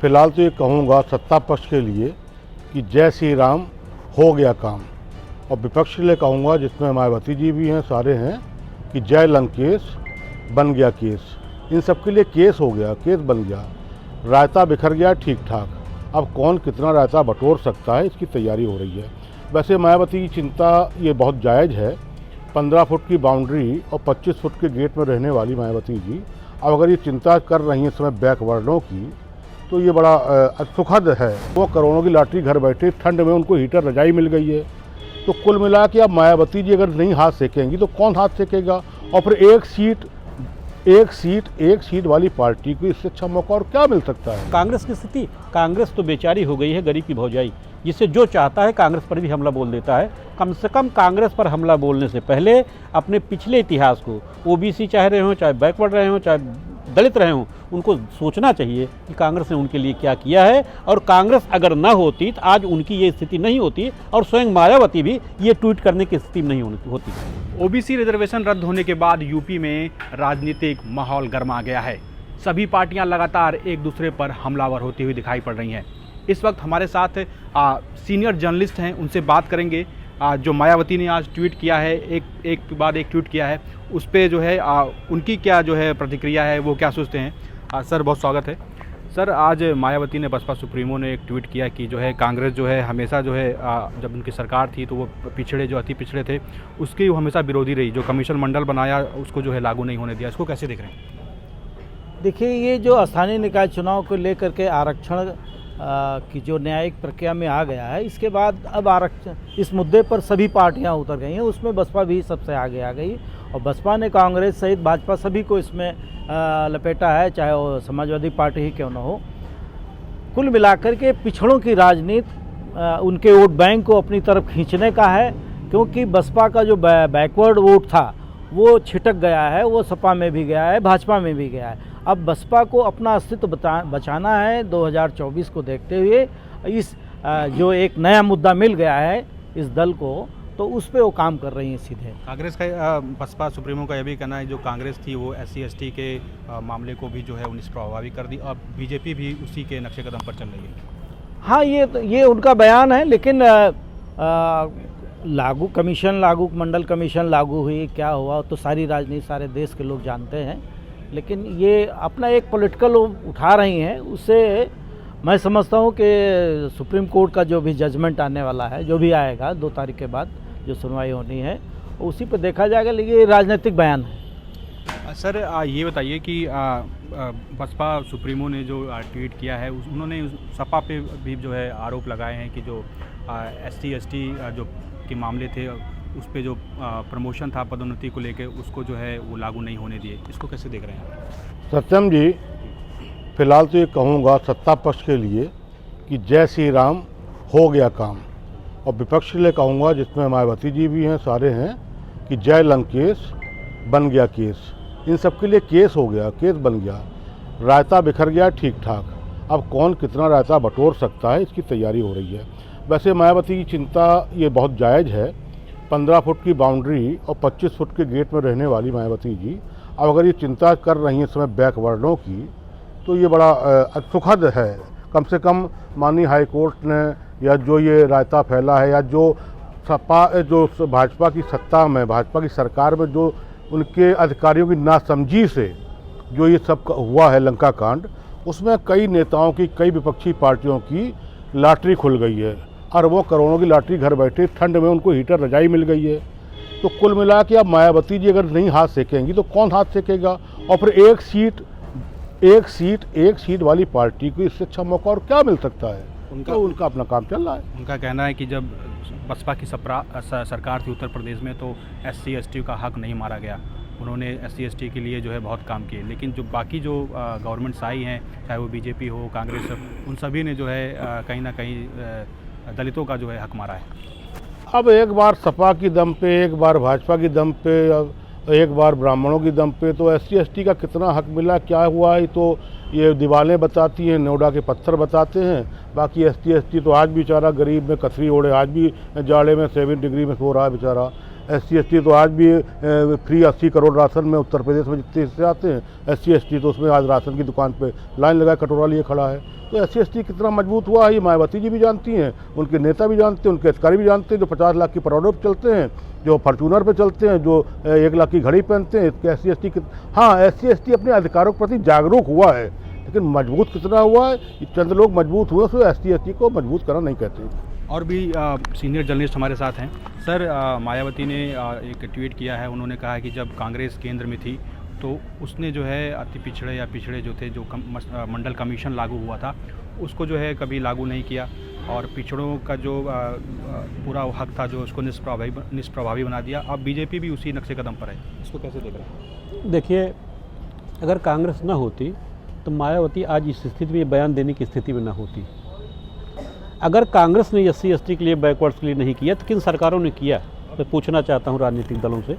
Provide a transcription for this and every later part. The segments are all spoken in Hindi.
फिलहाल तो ये कहूँगा सत्ता पक्ष के लिए कि जय श्री राम हो गया काम, और विपक्ष के लिए कहूँगा जिसमें मायावती जी भी हैं, सारे हैं, कि जय लंकेश बन गया केस। इन सब के लिए केस हो गया, केस बन गया, रायता बिखर गया ठीक ठाक। अब कौन कितना रायता बटोर सकता है, इसकी तैयारी हो रही है। वैसे मायावती की चिंता ये बहुत जायज़ है। 15 फुट की बाउंड्री और 25 फुट के गेट में रहने वाली मायावती जी अब अगर ये चिंता कर रही हैं इस समय बैकवर्डों की, तो ये बड़ा सुखद है। वो करोड़ों की लॉटरी घर बैठे, ठंड में उनको हीटर रजाई मिल गई है। तो कुल मिला के अब मायावती जी अगर नहीं हाथ सेकेंगी तो कौन हाथ सेकेगा। और फिर एक सीट वाली पार्टी को इससे अच्छा मौका और क्या मिल सकता है। कांग्रेस की स्थिति, कांग्रेस तो बेचारी हो गई है, गरीब की भौजाई, जिससे जो चाहता है कांग्रेस पर भी हमला बोल देता है। कम से कम कांग्रेस पर हमला बोलने से पहले अपने पिछले इतिहास को, ओबीसी चाहे रहे हों, चाहे बैकवर्ड रहे हों, चाहे दलित रहे हों, उनको सोचना चाहिए कि कांग्रेस ने उनके लिए क्या किया है। और कांग्रेस अगर न होती तो आज उनकी ये स्थिति नहीं होती, और स्वयं मायावती भी ये ट्वीट करने की स्थिति नहीं होती। ओबीसी रिजर्वेशन रद्द होने के बाद यूपी में राजनीतिक माहौल गर्मा गया है। सभी पार्टियां लगातार एक दूसरे पर हमलावर होती हुई दिखाई पड़ रही हैं। इस वक्त हमारे साथ सीनियर जर्नलिस्ट हैं, उनसे बात करेंगे। जो मायावती ने आज ट्वीट किया है, एक के बाद एक ट्वीट किया है, उस पर जो है उनकी क्या जो है प्रतिक्रिया है, वो क्या सोचते हैं। सर बहुत स्वागत है। सर आज मायावती ने, बसपा सुप्रीमो ने एक ट्वीट किया कि जो है कांग्रेस जो है हमेशा जो है जब उनकी सरकार थी तो वो पिछड़े, जो अति पिछड़े थे, उसकी वो हमेशा विरोधी रही। जो कमीशन मंडल बनाया उसको जो है लागू नहीं होने दिया। इसको कैसे देख रहे हैं? देखिए, ये जो स्थानीय निकाय चुनाव को लेकर के आरक्षण की जो न्यायिक प्रक्रिया में आ गया है, इसके बाद अब आरक्षण इस मुद्दे पर सभी पार्टियां उतर गई हैं। उसमें बसपा भी सबसे आगे आ गई, और बसपा ने कांग्रेस सहित भाजपा सभी को इसमें लपेटा है, चाहे वो समाजवादी पार्टी ही क्यों न हो। कुल मिलाकर के पिछड़ों की राजनीति उनके वोट बैंक को अपनी तरफ खींचने का है, क्योंकि बसपा का जो बैकवर्ड वोट था वो छिटक गया है, वो सपा में भी गया है, भाजपा में भी गया है। अब बसपा को अपना अस्तित्व बचाना है 2024 को देखते हुए। इस जो एक नया मुद्दा मिल गया है इस दल को, तो उस पे वो काम कर रही है सीधे। कांग्रेस का, बसपा सुप्रीमो का यह भी कहना है जो कांग्रेस थी वो SC/ST के मामले को भी जो है 19 प्रभावी कर दी। अब बीजेपी भी उसी के नक्शे कदम पर चल रही है। हाँ, ये उनका बयान है, लेकिन लागू कमीशन, लागू मंडल कमीशन लागू हुई, क्या हुआ तो सारी राजनीति, सारे देश के लोग जानते हैं। लेकिन ये अपना एक पॉलिटिकल उठा रही हैं, उससे मैं समझता हूँ कि सुप्रीम कोर्ट का जो भी जजमेंट आने वाला है, जो भी आएगा 2 तारीख के बाद जो सुनवाई होनी है, उसी पर देखा जाएगा। लेकिन ये राजनीतिक बयान है। सर ये बताइए कि बसपा सुप्रीमो ने जो ट्वीट किया है, उन्होंने सपा पे भी जो है आरोप लगाए हैं कि जो SC/ST जो के मामले थे उस पे जो प्रमोशन था पदोन्नति को लेकर, उसको जो है वो लागू नहीं होने दिए। इसको कैसे देख रहे हैं? सत्यम जी, फिलहाल तो ये कहूँगा सत्ता पक्ष के लिए कि जय श्री राम हो गया काम, और विपक्ष के लिए कहूँगा जिसमें मायावती जी भी हैं, सारे हैं, कि जय लंकेश बन गया केस। इन सब के लिए केस हो गया, केस बन गया, रायता बिखर गया ठीक ठाक। अब कौन कितना रायता बटोर सकता है, इसकी तैयारी हो रही है। वैसे मायावती की चिंता ये बहुत जायज़ है। 15 फुट की बाउंड्री और 25 फुट के गेट में रहने वाली मायावती जी अब अगर ये चिंता कर रही हैं इस समय बैकवर्डों की, तो ये बड़ा सुखद है। कम से कम माननीय हाई कोर्ट ने, या जो ये रायता फैला है, या जो भाजपा की सत्ता में, भाजपा की सरकार में जो उनके अधिकारियों की नासमझी से जो ये सब हुआ है लंका कांड, उसमें कई नेताओं की, कई विपक्षी पार्टियों की लॉटरी खुल गई है। अरबों करोड़ों की लॉटरी घर बैठे, ठंड में उनको हीटर रजाई मिल गई है। तो कुल मिला के अब मायावती जी अगर नहीं हाथ सेकेंगी तो कौन हाथ सेकेगा। और फिर एक सीट वाली पार्टी को इससे अच्छा मौका और क्या मिल सकता है। उनका अपना काम चल रहा है। उनका कहना है कि जब बसपा की सरकार थी उत्तर प्रदेश में तो SC/ST का हक नहीं मारा गया। उन्होंने SC/ST के लिए जो है बहुत काम किए, लेकिन जो बाकी जो गवर्नमेंट्स आई हैं, चाहे वो बीजेपी हो, कांग्रेस हो, उन सभी ने जो है कहीं ना कहीं दलितों का जो है हक मारा है। अब एक बार सपा की दम पे, एक बार भाजपा की दम पे, एक बार ब्राह्मणों की दम पे, तो SC/ST का कितना हक मिला, क्या हुआ है, तो ये दीवारें बताती हैं, नोएडा के पत्थर बताते हैं। बाकी SC/ST तो आज भी बेचारा गरीब में कथरी ओढ़े, आज भी जाड़े में 7 डिग्री में सो रहा है बेचारा। SC/ST तो आज भी फ्री 80 करोड़ राशन में उत्तर प्रदेश में जितने हिस्से आते हैं, SC/ST तो उसमें आज राशन की दुकान पे लाइन लगा कटोरा लिए खड़ा है। तो SC/ST कितना मजबूत हुआ है ये मायावती जी भी जानती हैं, उनके नेता भी जानते हैं, उनके अधिकारी भी जानते हैं, जो 50 लाख की परोडे पर चलते हैं, जो फॉर्चूनर पे चलते हैं, जो 1 लाख की घड़ी पहनते हैं। SC/ST हाँ, SC/ST अपने अधिकारों के प्रति जागरूक हुआ है, लेकिन मजबूत कितना हुआ है, चंद लोग मजबूत हुए, उसको SC/ST को मजबूत करना नहीं कहते। और भी सीनियर जर्नलिस्ट हमारे साथ हैं। सर, मायावती ने एक ट्वीट किया है, उन्होंने कहा है कि जब कांग्रेस केंद्र में थी तो उसने जो है अति पिछड़े या पिछड़े जो थे, जो मंडल कमीशन लागू हुआ था उसको जो है कभी लागू नहीं किया, और पिछड़ों का जो पूरा हक था जो उसको निष्प्रभावी बना दिया। अब बीजेपी भी उसी नक्शे कदम पर है, इसको कैसे देख रहे हैं? देखिए, अगर कांग्रेस न होती तो मायावती आज इस स्थिति में बयान देने की स्थिति में न होती। अगर कांग्रेस ने SC/ST के लिए, बैकवर्ड्स के लिए नहीं किया तो किन सरकारों ने किया? मैं पूछना चाहता हूं राजनीतिक दलों से।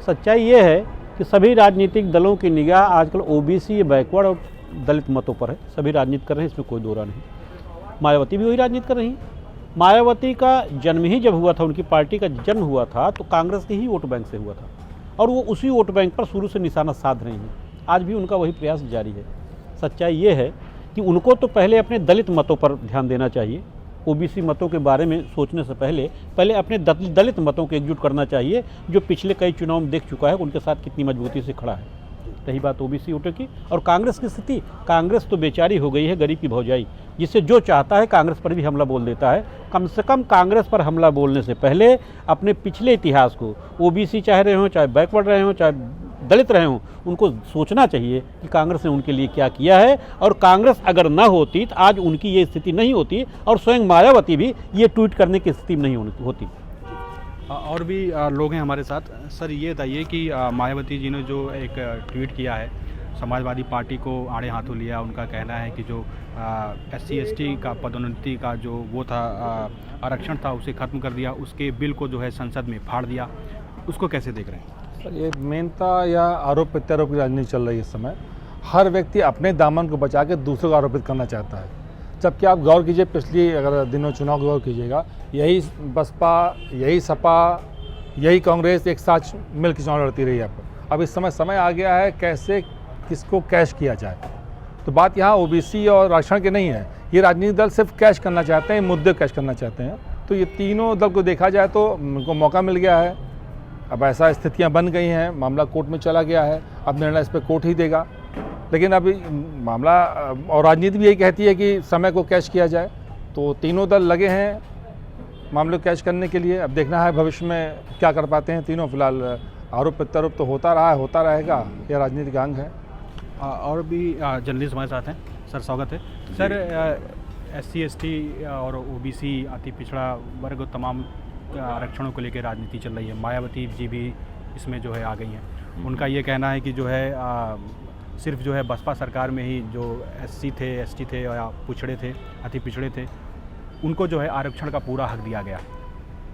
सच्चाई ये है कि सभी राजनीतिक दलों की निगाह आजकल OBC, बैकवर्ड और दलित मतों पर है। सभी राजनीति कर रहे हैं, इसमें कोई दो राय नहीं। मायावती भी वही राजनीति कर रही है। मायावती का जन्म ही जब हुआ था, उनकी पार्टी का जन्म हुआ था तो कांग्रेस के ही वोट बैंक से हुआ था, और वो उसी वोट बैंक पर शुरू से निशाना साध रही हैं। आज भी उनका वही प्रयास जारी है। सच्चाई ये है कि उनको तो पहले अपने दलित मतों पर ध्यान देना चाहिए। OBC मतों के बारे में सोचने से पहले अपने दलित मतों को एकजुट करना चाहिए, जो पिछले कई चुनाव में देख चुका है उनके साथ कितनी मजबूती से खड़ा है। रही बात OBC वोटों की और कांग्रेस की स्थिति, कांग्रेस तो बेचारी हो गई है, गरीब की भौजाई, जिससे जो चाहता है कांग्रेस पर भी हमला बोल देता है। कम से कम कांग्रेस पर हमला बोलने से पहले अपने पिछले इतिहास को, OBC चाहे रहे हों, चाहे बैकवर्ड रहे हों, चाहे दलित रहे हों, उनको सोचना चाहिए कि कांग्रेस ने उनके लिए क्या किया है। और कांग्रेस अगर ना होती तो आज उनकी ये स्थिति नहीं होती, और स्वयं मायावती भी ये ट्वीट करने की स्थिति नहीं होती। और भी लोग हैं हमारे साथ। सर, ये बताइए कि मायावती जी ने जो एक ट्वीट किया है, समाजवादी पार्टी को आड़े हाथों लिया। उनका कहना है कि जो SC/ST का पदोन्नति का जो वो था, आरक्षण था, उसे ख़त्म कर दिया, उसके बिल को जो है संसद में फाड़ दिया। उसको कैसे देख रहे हैं? सर, ये मेनता या आरोप प्रत्यारोप की राजनीति चल रही है इस समय। हर व्यक्ति अपने दामन को बचा के दूसरों को आरोपित करना चाहता है, जबकि आप गौर कीजिए, पिछली अगर दिनों चुनाव गौर कीजिएगा, यही बसपा, यही सपा, यही कांग्रेस एक साथ मिलकर चुनाव लड़ती रही है। अब इस समय आ गया है कैसे किसको कैश किया जाए। तो बात यहाँ OBC और आरक्षण की नहीं है, ये राजनीतिक दल सिर्फ कैश करना चाहते हैं, मुद्दे कैश करना चाहते हैं। तो ये तीनों दल को देखा जाए तो उनको मौका मिल गया है। अब ऐसा स्थितियाँ बन गई हैं, मामला कोर्ट में चला गया है, अब निर्णय इस पर कोर्ट ही देगा। लेकिन अभी मामला और राजनीति भी यही कहती है कि समय को कैश किया जाए, तो तीनों दल लगे हैं मामले को कैश करने के लिए। अब देखना है भविष्य में क्या कर पाते हैं तीनों। फिलहाल आरोप प्रत्यारोप तो होता रहा है, होता रहेगा, यह राजनीतिक अंग है। और भी जर्नलिस्ट हमारे साथ हैं। सर, स्वागत है। सर, SC/ST और OBC, अति पिछड़ा वर्ग, तमाम आरक्षणों को लेकर राजनीति चल रही है। मायावती जी भी इसमें जो है आ गई हैं। उनका ये कहना है कि जो है सिर्फ जो है बसपा सरकार में ही जो SC थे, ST थे या पिछड़े थे, अति पिछड़े थे, उनको जो है आरक्षण का पूरा हक दिया गया,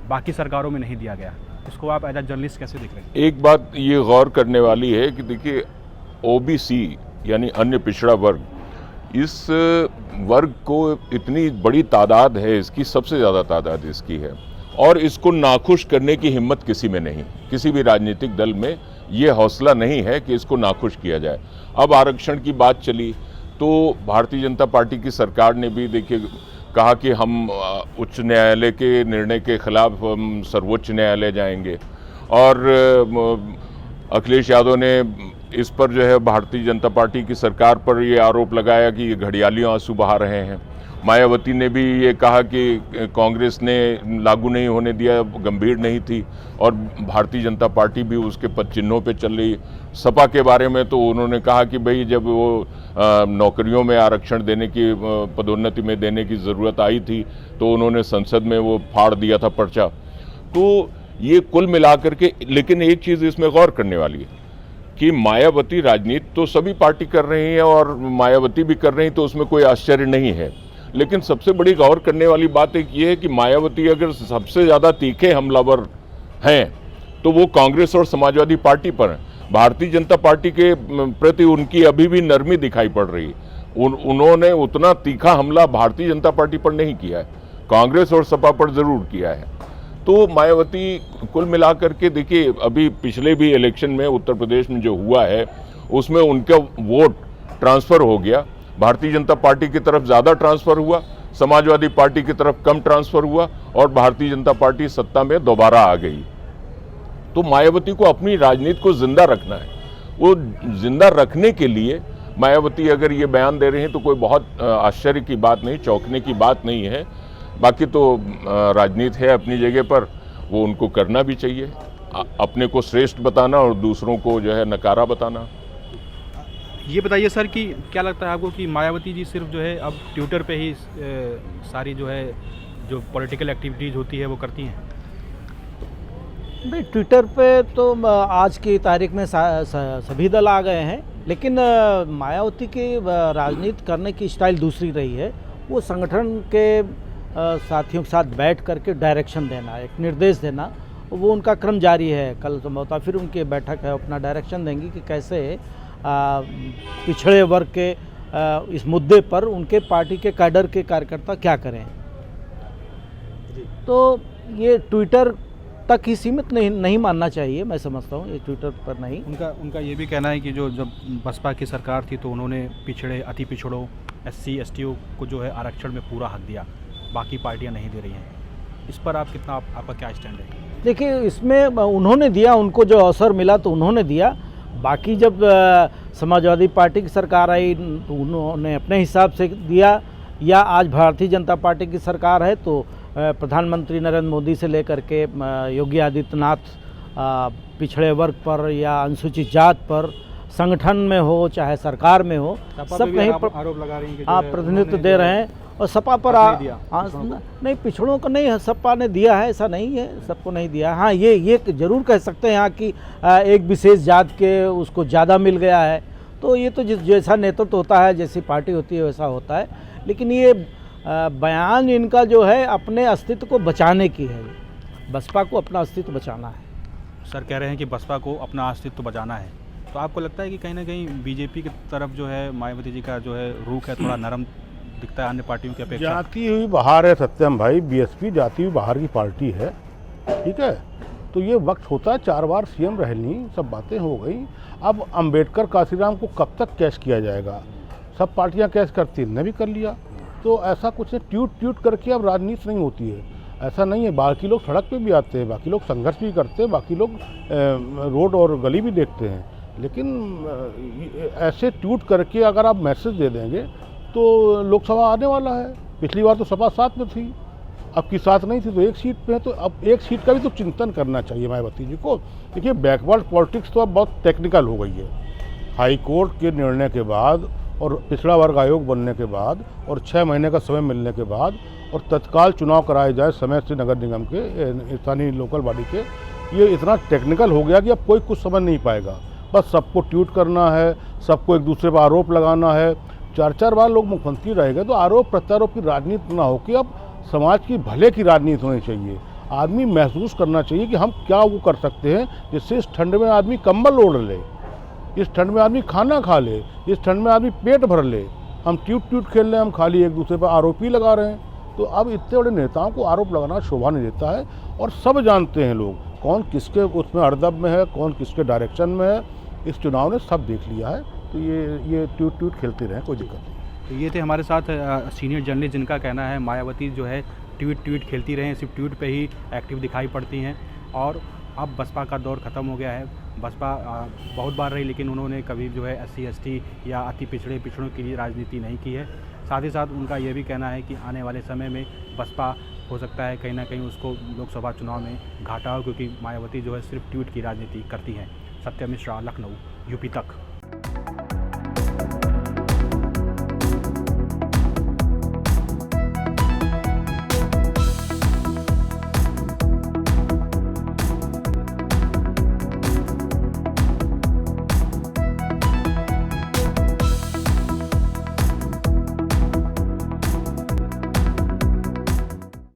बाकी सरकारों में नहीं दिया गया। इसको आप एज अ जर्नलिस्ट कैसे देख रहे हैं? एक बात ये गौर करने वाली है कि देखिए, OBC यानी अन्य पिछड़ा वर्ग, इस वर्ग को इतनी बड़ी तादाद है, इसकी सबसे ज़्यादा तादाद इसकी है, और इसको नाखुश करने की हिम्मत किसी में नहीं, किसी भी राजनीतिक दल में ये हौसला नहीं है कि इसको नाखुश किया जाए। अब आरक्षण की बात चली तो भारतीय जनता पार्टी की सरकार ने भी देखिए कहा कि हम उच्च न्यायालय के निर्णय के खिलाफ हम सर्वोच्च न्यायालय जाएंगे, और अखिलेश यादव ने इस पर जो है भारतीय जनता पार्टी की सरकार पर ये आरोप लगाया कि ये घड़ियालियों आंसू बहा रहे हैं। मायावती ने भी ये कहा कि कांग्रेस ने लागू नहीं होने दिया, गंभीर नहीं थी, और भारतीय जनता पार्टी भी उसके पद चिन्हों पे चल रही। सपा के बारे में तो उन्होंने कहा कि भाई जब वो नौकरियों में आरक्षण देने की, पदोन्नति में देने की ज़रूरत आई थी तो उन्होंने संसद में वो फाड़ दिया था पर्चा। तो ये कुल मिलाकर के, लेकिन एक चीज़ इसमें गौर करने वाली है कि मायावती राजनीति तो सभी पार्टी कर रही है और मायावती भी कर रही, तो उसमें कोई आश्चर्य नहीं है। लेकिन सबसे बड़ी गौर करने वाली बात एक ये है कि मायावती अगर सबसे ज़्यादा तीखे हमलावर हैं तो वो कांग्रेस और समाजवादी पार्टी पर हैं। भारतीय जनता पार्टी के प्रति उनकी अभी भी नरमी दिखाई पड़ रही है। उन्होंने उतना तीखा हमला भारतीय जनता पार्टी पर नहीं किया है, कांग्रेस और सपा पर ज़रूर किया है। तो मायावती कुल मिलाकर के देखिए, अभी पिछले भी इलेक्शन में उत्तर प्रदेश में जो हुआ है उसमें उनका वोट ट्रांसफ़र हो गया। भारतीय जनता पार्टी की तरफ ज़्यादा ट्रांसफ़र हुआ, समाजवादी पार्टी की तरफ कम ट्रांसफ़र हुआ और भारतीय जनता पार्टी सत्ता में दोबारा आ गई। तो मायावती को अपनी राजनीति को जिंदा रखना है। वो जिंदा रखने के लिए मायावती अगर ये बयान दे रहे हैं तो कोई बहुत आश्चर्य की बात नहीं, चौंकने की बात नहीं है। बाकी तो राजनीति है अपनी जगह पर, वो उनको करना भी चाहिए, अपने को श्रेष्ठ बताना और दूसरों को जो है नकारा बताना। ये बताइए सर कि क्या लगता है आपको कि मायावती जी सिर्फ जो है अब ट्विटर पे ही सारी जो है जो पॉलिटिकल एक्टिविटीज़ होती है वो करती हैं? नहीं, ट्विटर पे तो आज की तारीख में सभी दल आ गए हैं, लेकिन मायावती की राजनीति करने की स्टाइल दूसरी रही है। वो संगठन के साथियों के साथ बैठ करके डायरेक्शन देना, एक निर्देश देना, वो उनका क्रम जारी है। कल संभवतः फिर उनकी बैठक है, अपना डायरेक्शन देंगी कि कैसे पिछड़े वर्ग के इस मुद्दे पर उनके पार्टी के कैडर के कार्यकर्ता क्या करें। तो ये ट्विटर तक ही सीमित नहीं मानना चाहिए, मैं समझता हूँ, ये ट्विटर पर नहीं। उनका ये भी कहना है कि जब बसपा की सरकार थी तो उन्होंने पिछड़े, अति पिछड़ों, SC ST को जो है आरक्षण में पूरा हक दिया, बाकी पार्टियां नहीं दे रही हैं। इस पर आपका क्या स्टैंड है? देखिए, इसमें उन्होंने दिया, उनको जो अवसर मिला तो उन्होंने दिया। बाकी जब समाजवादी पार्टी की सरकार आई तो उन्होंने अपने हिसाब से दिया, या आज भारतीय जनता पार्टी की सरकार है तो प्रधानमंत्री नरेंद्र मोदी से लेकर के योगी आदित्यनाथ पिछड़े वर्ग पर या अनुसूचित जात पर संगठन में हो चाहे सरकार में हो, सब कहीं आरोप लगा रही हैं कि आप प्रतिनिधित्व दे रहे हैं। और सपा पर नहीं, पिछड़ों को नहीं, सपा ने दिया है, ऐसा नहीं है, सबको नहीं दिया। हाँ, ये जरूर कह सकते हैं यहाँ कि एक विशेष जात के उसको ज़्यादा मिल गया है। तो ये तो जैसा नेतृत्व होता है, जैसी पार्टी होती है वैसा होता है। लेकिन ये बयान इनका जो है अपने अस्तित्व को बचाने की है, बसपा को अपना अस्तित्व बचाना है। सर कह रहे हैं कि बसपा को अपना अस्तित्व बचाना है, तो आपको लगता है कि कहीं ना कहीं बीजेपी की तरफ जो है मायावती जी का जो है रुख है थोड़ा नरम दिखता है अन्य पार्टियों की अपेक्षा? जाती हुई बाहर है सत्यम भाई, बीएसपी जाती हुई बाहर की पार्टी है, ठीक है। तो ये वक्त होता है, 4 बार CM रह ली, सब बातें हो गई। अब अंबेडकर काशीराम को कब तक कैश किया जाएगा? सब पार्टियां कैश करती, इनने भी कर लिया। तो ऐसा कुछ है, ट्यूट करके अब राजनीति नहीं होती है, ऐसा नहीं है। बाकी लोग सड़क पे भी आते हैं, बाकी लोग संघर्ष भी करते हैं, बाकी लोग रोड और गली भी देखते हैं। लेकिन ऐसे ट्यूट करके अगर आप मैसेज दे देंगे तो लोकसभा आने वाला है। पिछली बार तो सपा 7 में थी, अब की 7 नहीं थी तो 1 सीट पे है। तो अब 1 सीट का भी तो चिंतन करना चाहिए मायावती जी को। देखिए, बैकवर्ड पॉलिटिक्स तो अब बहुत टेक्निकल हो गई है। हाई कोर्ट के निर्णय के बाद और पिछड़ा वर्ग आयोग बनने के बाद और 6 महीने का समय मिलने के बाद और तत्काल चुनाव कराए जाए समय से नगर निगम के, स्थानीय लोकल बॉडी के, ये इतना टेक्निकल हो गया कि अब कोई कुछ समझ नहीं पाएगा। बस सबको ट्वीट करना है, सबको एक दूसरे पर आरोप लगाना है। 4 बार लोग मुख्यमंत्री रह गए तो आरोप प्रत्यारोप की राजनीति ना हो कि अब समाज की भले की राजनीति होनी चाहिए। आदमी महसूस करना चाहिए कि हम क्या वो कर सकते हैं जिससे इस ठंड में आदमी कंबल ओढ़ ले, इस ठंड में आदमी खाना खा ले, इस ठंड में आदमी पेट भर ले। हम ट्यूट खेल रहे हैं, हम खाली एक दूसरे पर आरोप ही लगा रहे हैं। तो अब इतने बड़े नेताओं को आरोप लगाना शोभा नहीं देता है। और सब जानते हैं लोग कौन किसके उसमें हरदब में है, कौन किसके डायरेक्शन में है। इस चुनाव ने सब देख लिया है। तो ये ट्यूट खेलते रहें, कोई दिक्कत नहीं। तो ये थे हमारे साथ सीनियर जर्नलिस्ट जिनका कहना है मायावती जो है ट्वीट खेलती रहे, सिर्फ ट्वीट पे ही एक्टिव दिखाई पड़ती हैं। और अब बसपा का दौर ख़त्म हो गया है। बसपा बहुत बार रही लेकिन उन्होंने कभी जो है SC ST या अति पिछड़ों के लिए राजनीति नहीं की है। साथ ही साथ उनका ये भी कहना है कि आने वाले समय में बसपा हो सकता है कहीं ना कहीं उसको लोकसभा चुनाव में घाटा हो, क्योंकि मायावती जो है सिर्फ ट्वीट की राजनीति करती हैं। सत्यम मिश्रा, लखनऊ, UP तक।